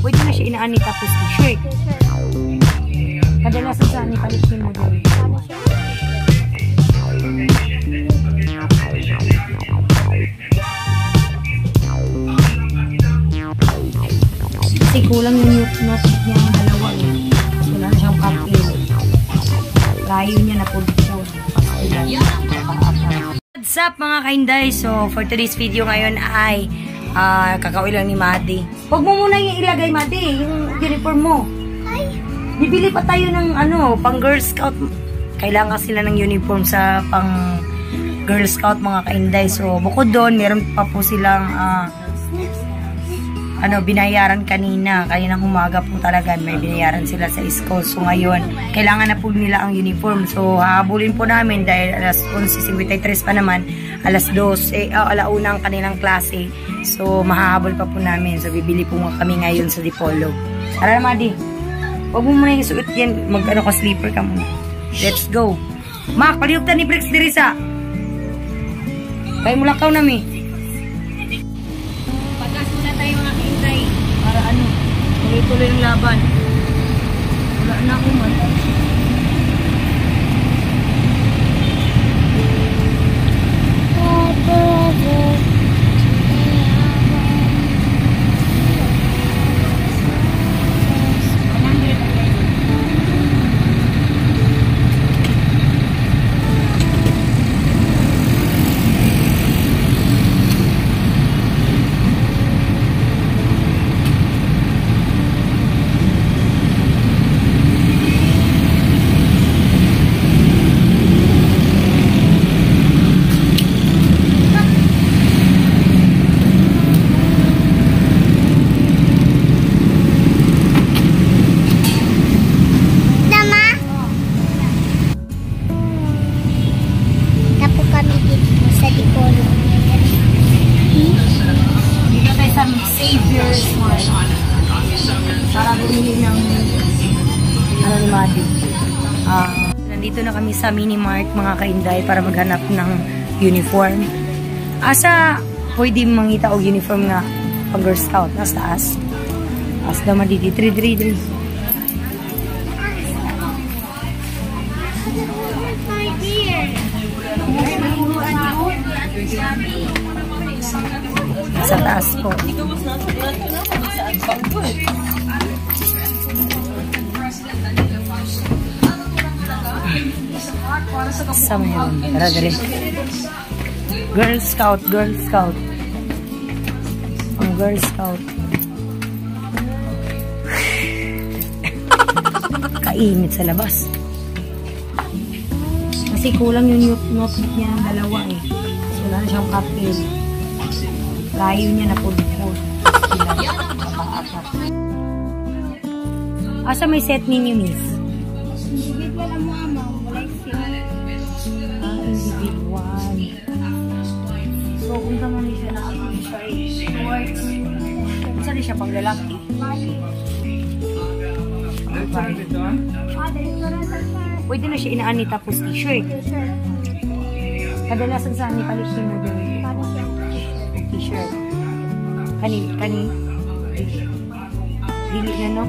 Pwede na siya inaani tapos t-shirt. Kadalasan sa ani palitin mo doon. Kasi kulang yung notebook niya ng dalawa eh. Wala na siyang papel. Layo niya na po dito. What's up mga kainday? So for today's video ngayon ay kakauwi lang ni Madi. Huwag mo muna yung ilagay, Madi, yung uniform mo. Bibili pa tayo ng pang Girl Scout. Kailangan sila ng uniform sa pang Girl Scout mga kainday. So bukod doon, meron pa po silang binayaran kanina. Kaninang umaga po talaga may binayaran sila sa school. So ngayon, kailangan na po nila ang uniform. So hahabulin po namin dahil alas 11:53 pa naman, alas 12, alauna ang kanilang klase. So mahahabol pa po namin. So bibili po kami ngayon sa Dipolo. Tara na, Madi. Huwag mo muna yung suot yan. Ka sleeper ka muna. Let's go. Mak, paliugtan ni Brix Dirisa. Kaya mo lakaw namin. Pagkas muna tayo mga kaintay. Para tuloy-tuloy yung laban. Wala na ako man. Nandito na kami sa Mini-Mart mga kainday para maghanap ng uniform. Asa pwede mangita og uniform nga pang Girl Scout na sa taas. As daw madidi 333. Sa taas po. Sama yun. Tara, dali. Girl Scout, Girl Scout. Ang Girl Scout. Kainit sa labas. Kasi kulang yung notebook niya ng dalawa eh. So, wala na siyang papel. Layo niya na po dito. Asa may set ninyo, miss? Individual ang mga ma'am. Wala individual. So, kung sa mga siya na siya ay shorts. Kung saan siya pang lalaki? Pwede na siya inaani tapos t-shirt. Kadalasan sa ani palitin mo doon. T-shirt. Kani. Dili na no?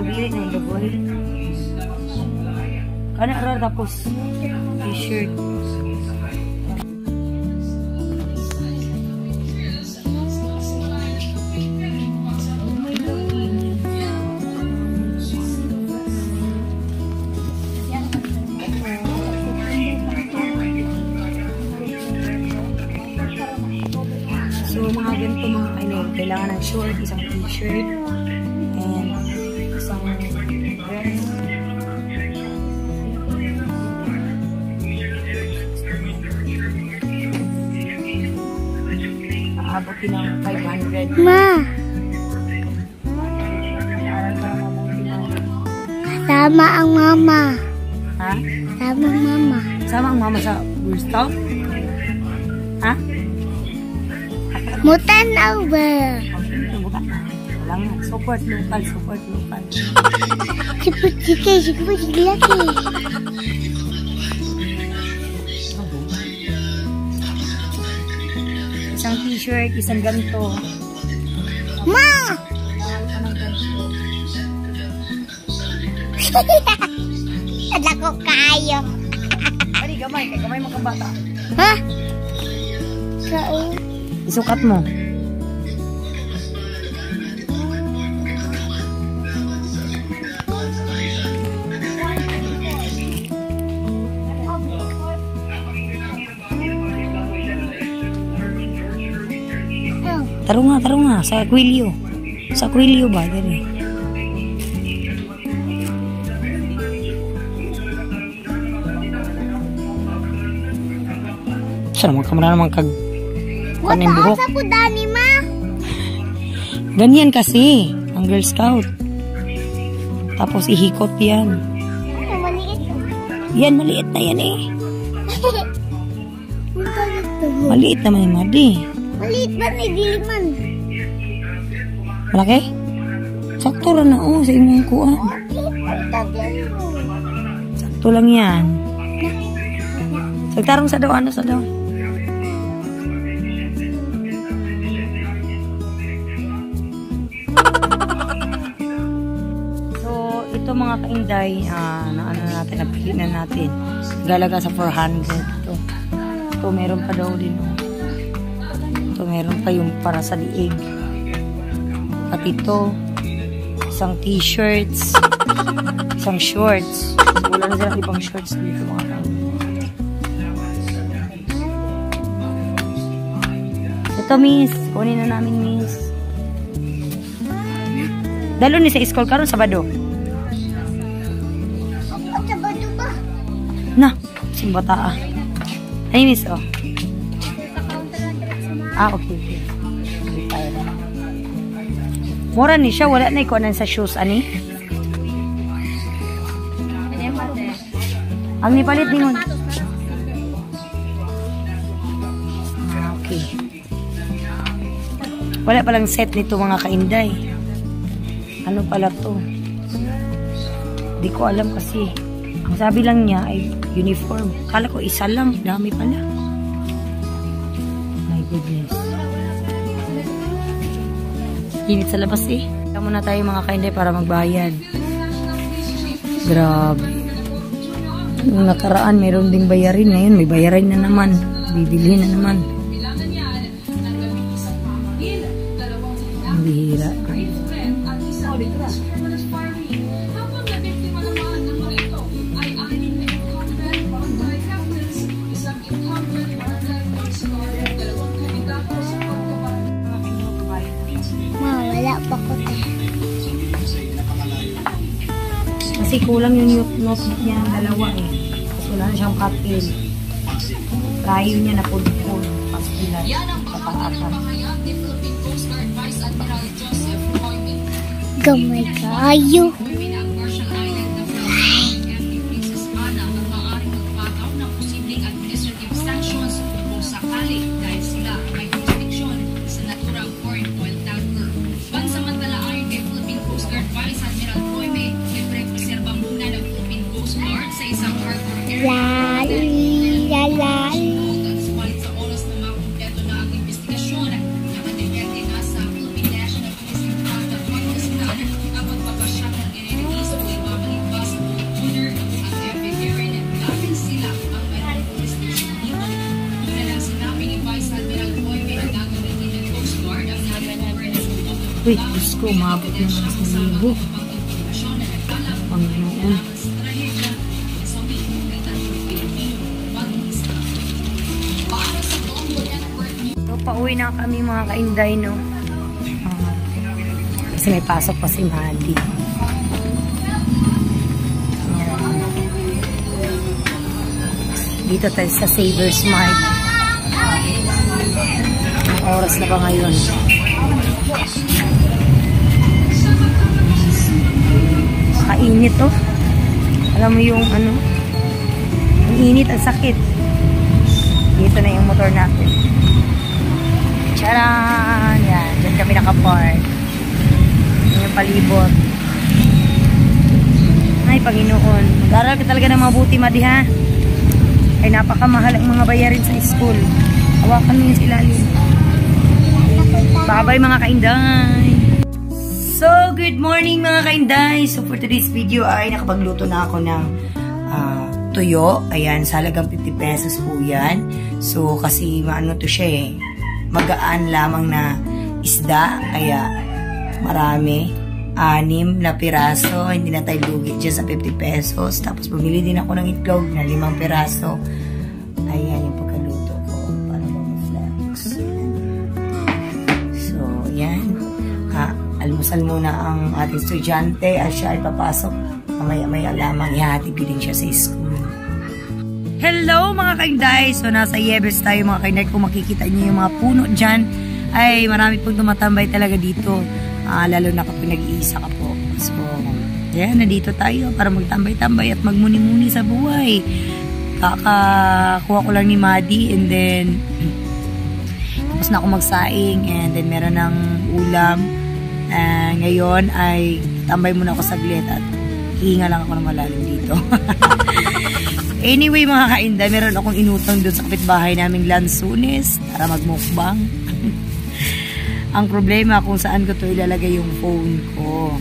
Dili na yung double. Kana tapos t-shirt. So mga ganito mga kailangan ng short, isang t-shirt, and isang dress. Aabotin ng 500. Ma! Sama ang mama. Ha? Sama ang mama. Sama ang mama sa Girl Scout? Ha? Mutanaw ba? Wala nga. Support local, support local. Siput laki. Isang t-shirt, isang ganito. Ma! Ada ko kayo. Ay, gamay. Kay gamay makabata. Ha? Kao. Isukat mo. Taro nga. Sa Aquilio. Sa Aquilio ba? Dali. Saan naman kamera naman kag... Wata Kanin buhok. asa po dani, ma? Ganyan kasi. Ang Girl Scout. Tapos ihikot yan. Ano, maliit. Yan, maliit na yan eh. Ang galit to mo. Maliit naman yung Madi. Maliit ba ni Diliman? Malaki? Sakto lang na sa imong kuan. Sakto lang yan. Sagtarong sa daw, ano sa daw? So, ito mga kainday, na ano natin, napili na natin. Galaga sa 400. Ito meron pa daw din. Ito meron pa yung para sa liig. At ito, isang t-shirts, isang shorts. Wala na silang ibang shorts dito mga kainday. Ito, miss. Kunin na namin, miss. Dalo ni sa school karon Sabado. Ang Sabado ba? Na, simbata ah. Ay, miss, oh. Okay. Mura ni siya. Wala na ikuanan sa shoes, ani? Ang nipalit ni mo. Okay. Wala palang set nito mga kainday. Ano pala to? Di ko alam kasi. Ang sabi lang niya ay uniform. Kala ko isa lang. Dami pala. My goodness. Init sa labas eh. Kaya muna tayo mga kainday para magbayad. Grabe. Nung nakaraan mayroon ding bayarin. Ngayon may bayarin na naman. Bibilhin na naman. Ang bihira. Ma, wala pa ko tayo. Kasi kulang yung notebook niya ng dalawa eh. Kasi wala na siyang papel. Rayo niya na pudpud. Pastilan. Kapang-apat. Gamay kayo. Uy, Diyos ko, umabot na nga sa libo. Panginoon. So, pauwi na kami mga kainday, no? Kasi may pasok pa si Madi. Dito tayo sa Savers Mart. Ang oras na ba ngayon? Kainit oh. Alam mo yung ano, ang init, ang sakit. Dito na yung motor natin. Charan! Yan, dyan kami nakapark. Yung palibot. Ay, Panginoon. Mag-aral ka talaga ng mabuti, Madi, ha? Ay, napakamahal ang mga bayarin sa school. Hawakan mo yung ilalim. Bye-bye mga kainday. So, good morning mga kainday! So, for today's video ay nakapagluto na ako ng tuyo. Ayan, sa halagang 50 pesos po yan. So, kasi maano to siya eh. Magaan lamang na isda. Kaya, marami. 6 na piraso. Hindi na tayo lugi dyan sa 50 pesos. Tapos, bumili din ako ng itlog na 5 piraso. Ayan yung pagkaluto ko. Para mag-flex. So, yan. Almusal muna ang ating estudyante at siya ay papasok. Mamaya-maya lamang ihatid ko din siya sa school. Hello mga kainday! So nasa Yebes tayo mga kainday. Kung makikita niyo yung mga puno dyan, ay marami pong tumatambay talaga dito. Lalo na kapag nag-iisa ka po. So, yan, nandito tayo para magtambay-tambay at magmuni-muni sa buhay. Kakakuha ko lang ni Maddie and then tapos na ako magsaing and then meron ng ulam. Ngayon ay tambay muna ako saglit at hihinga lang ako ng malalim dito. Anyway mga kainday, meron akong inutang doon sa kapitbahay naming Lansunes para magmukbang. Ang problema kung saan ko to ilalagay yung phone ko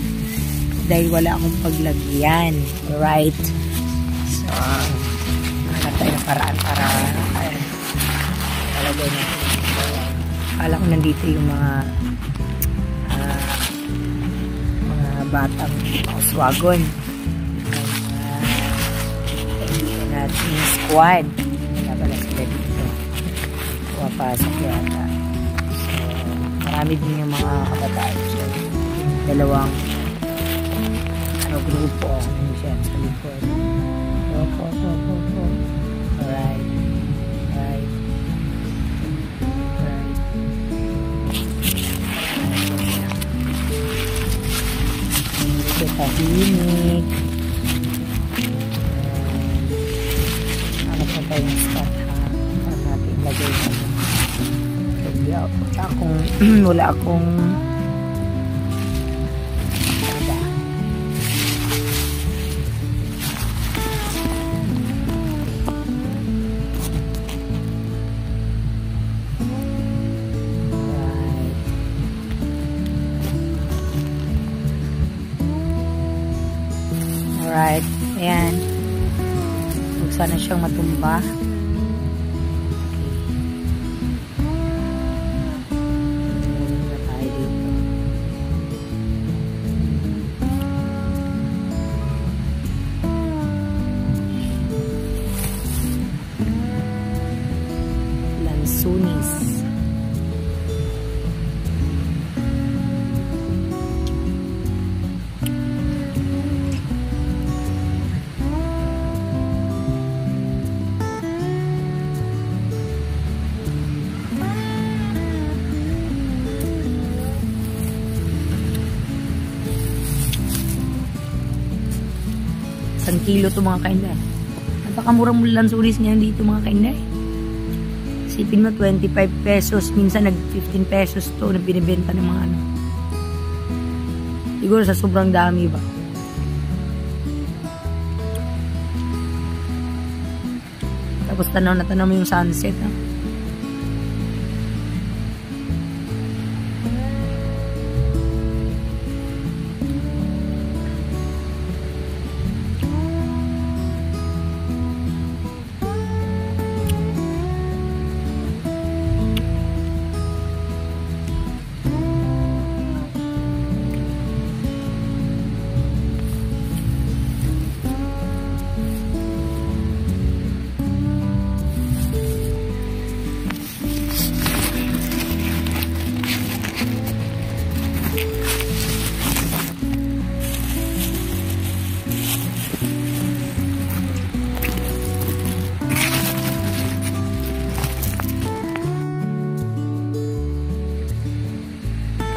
dahil wala akong paglagyan. Right? So, hanap tayo ng paraan para ilalagay natin. Akala ko nandito yung mga batang oswagon kaibigan natin squad wala pala sila dito pumapasok yata so marami din yung mga kabataan dyan dalawang grupo siya sa likod alright tahimik. Hanap na tayong spot ha. Para natin ilagay natin. Wala akong Alright, ayan. Huwag sana siyang matumba. Lansunis. Isang kilo to mga kainday. Napakamurang Lansunis ngayon dito mga kainday. Isipin mo 25 pesos. Minsan nag 15 pesos to na binibenta ng mga ano. Siguro sa sobrang dami ba. Tapos tanaw na tanaw mo yung sunset ha.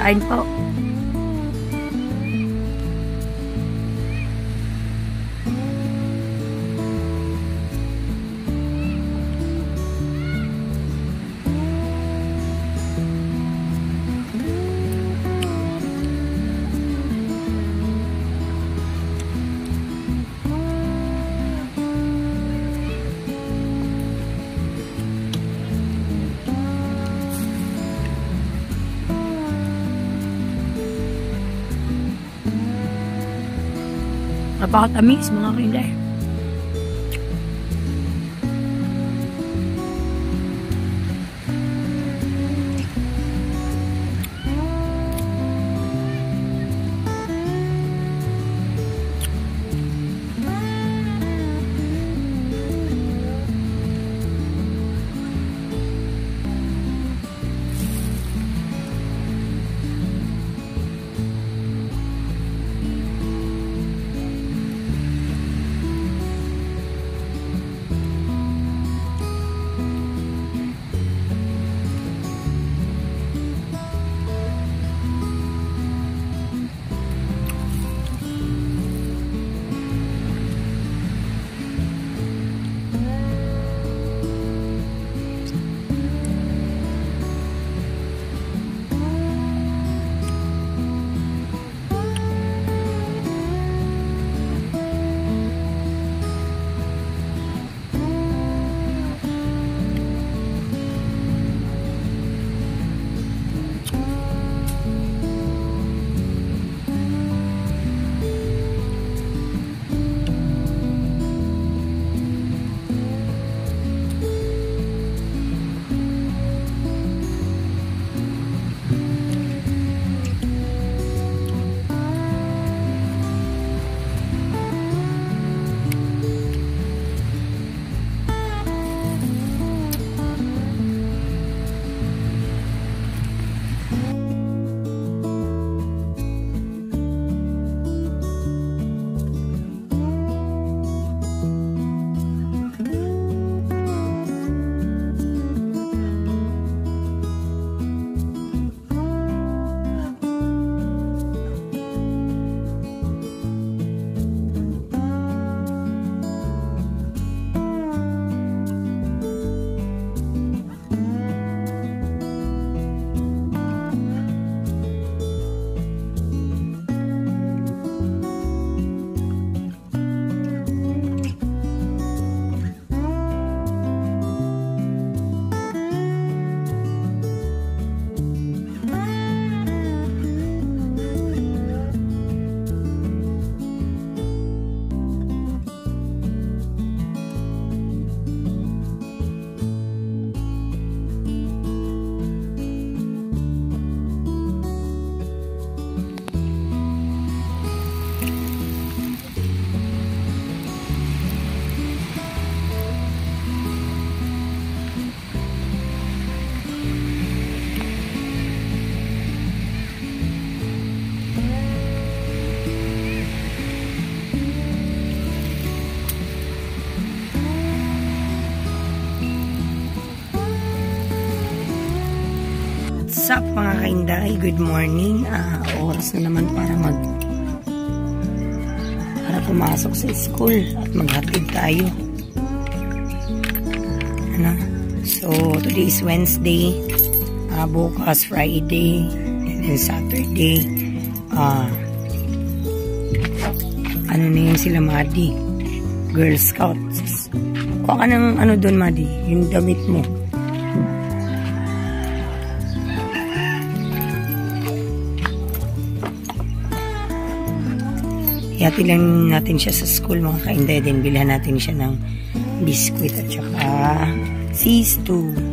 Kain po. Napakatamis mga kainday. What's up mga kainday? Good morning. Oras na naman para pumasok sa school at maghatid tayo. So today is Wednesday, bukas Friday, and then Saturday. Ano na yun sila, Madi? Girl Scouts. Kuha ka ng ano doon, Madi? Yung damit mo. Hati lang natin siya sa school mga kainday. Then bilhan natin siya ng biskuit at saka sis 2.